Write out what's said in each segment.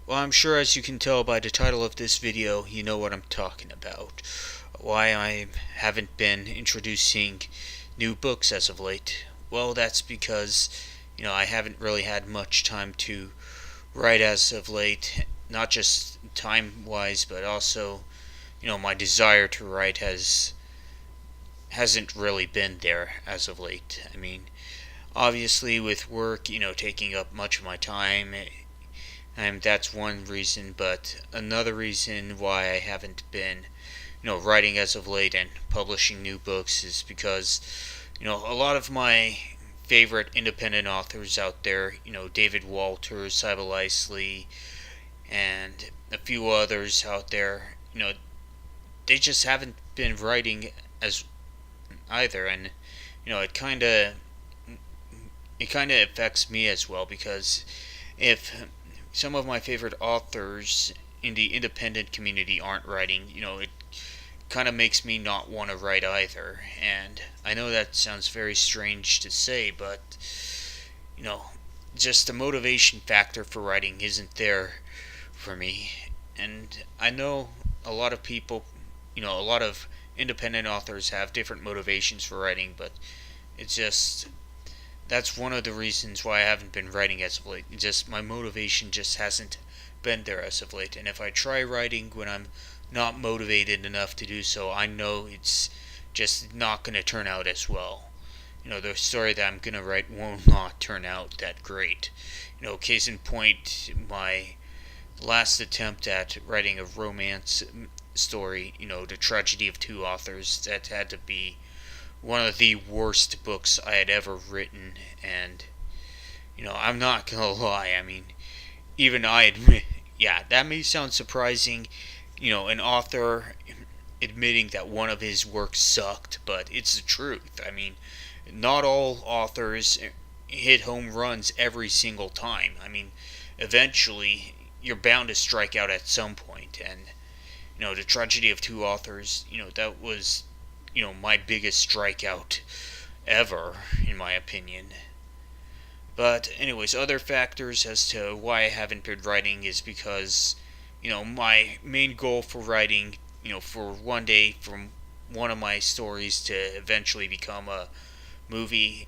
Well, I'm sure as you can tell by the title of this video, you know what I'm talking about. Why I haven't been introducing new books as of late. Well, that's because, I haven't really had much time to write as of late. Not just time-wise, but also, my desire to write hasn't really been there as of late. Obviously with work, taking up much of my time, and that's one reason, but another reason why I haven't been, writing as of late and publishing new books is because, a lot of my favorite independent authors out there, David Walters, Sybil Isley, and a few others out there, they just haven't been writing as either, and it kind of affects me as well because if some of my favorite authors in the independent community aren't writing, it kind of makes me not want to write either. And I know that sounds very strange to say, but you know, just the motivation factor for writing isn't there for me. And I know a lot of people, a lot of independent authors have different motivations for writing, but it's just that's one of the reasons why I haven't been writing as of late. Just my motivation just hasn't been there as of late. And if I try writing when I'm not motivated enough to do so, I know it's just not going to turn out as well. The story that I'm going to write will not turn out that great. Case in point, my last attempt at writing a romance story, The Tragedy of Two Authors, that had to be one of the worst books I had ever written. And, I'm not gonna lie, even I admit, yeah, that may sound surprising, an author admitting that one of his works sucked, but it's the truth. Not all authors hit home runs every single time. Eventually, you're bound to strike out at some point, and, The Tragedy of Two Authors, that was, my biggest strikeout ever, in my opinion. But anyways, other factors as to why I haven't been writing is because, my main goal for writing, for one day from one of my stories to eventually become a movie,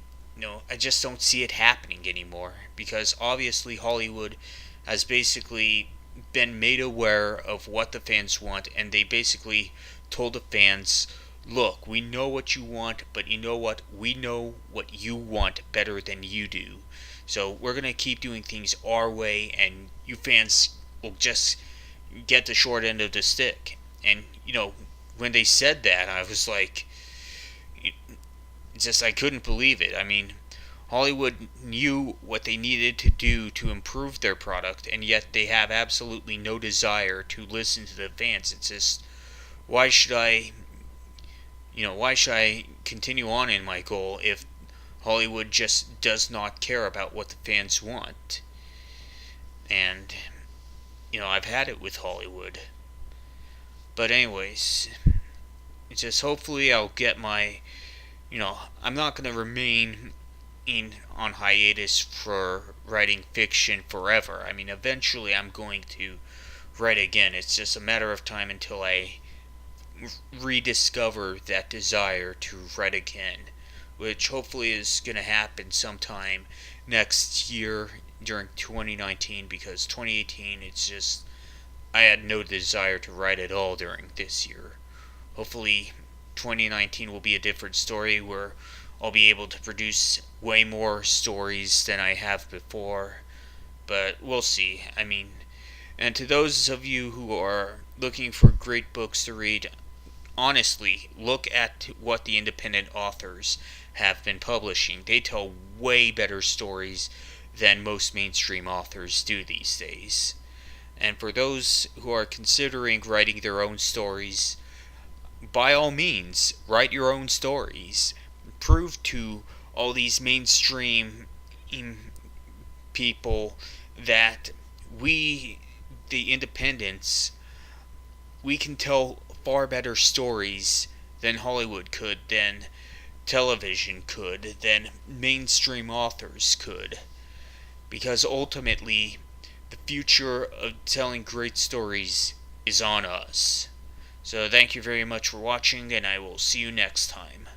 I just don't see it happening anymore. Because obviously Hollywood has basically been made aware of what the fans want, and they basically told the fans, look, we know what you want, but you know what? We know what you want better than you do. So we're going to keep doing things our way, and you fans will just get the short end of the stick. And, when they said that, I was like, I couldn't believe it. Hollywood knew what they needed to do to improve their product, and yet they have absolutely no desire to listen to the fans. It's just, why should I continue on in my goal if Hollywood just does not care about what the fans want? And, I've had it with Hollywood. But anyways, it's just hopefully I'll get my, I'm not going to remain on hiatus for writing fiction forever. Eventually I'm going to write again. It's just a matter of time until I rediscover that desire to write again, which hopefully is going to happen sometime next year during 2019, because 2018, I had no desire to write at all during this year. Hopefully 2019 will be a different story where I'll be able to produce way more stories than I have before, but we'll see. And to those of you who are looking for great books to read, honestly, look at what the independent authors have been publishing. They tell way better stories than most mainstream authors do these days. And for those who are considering writing their own stories, by all means, write your own stories. Prove to all these mainstream people that we, the independents, we can tell far better stories than Hollywood could, than television could, than mainstream authors could. Because ultimately, the future of telling great stories is on us. So thank you very much for watching, and I will see you next time.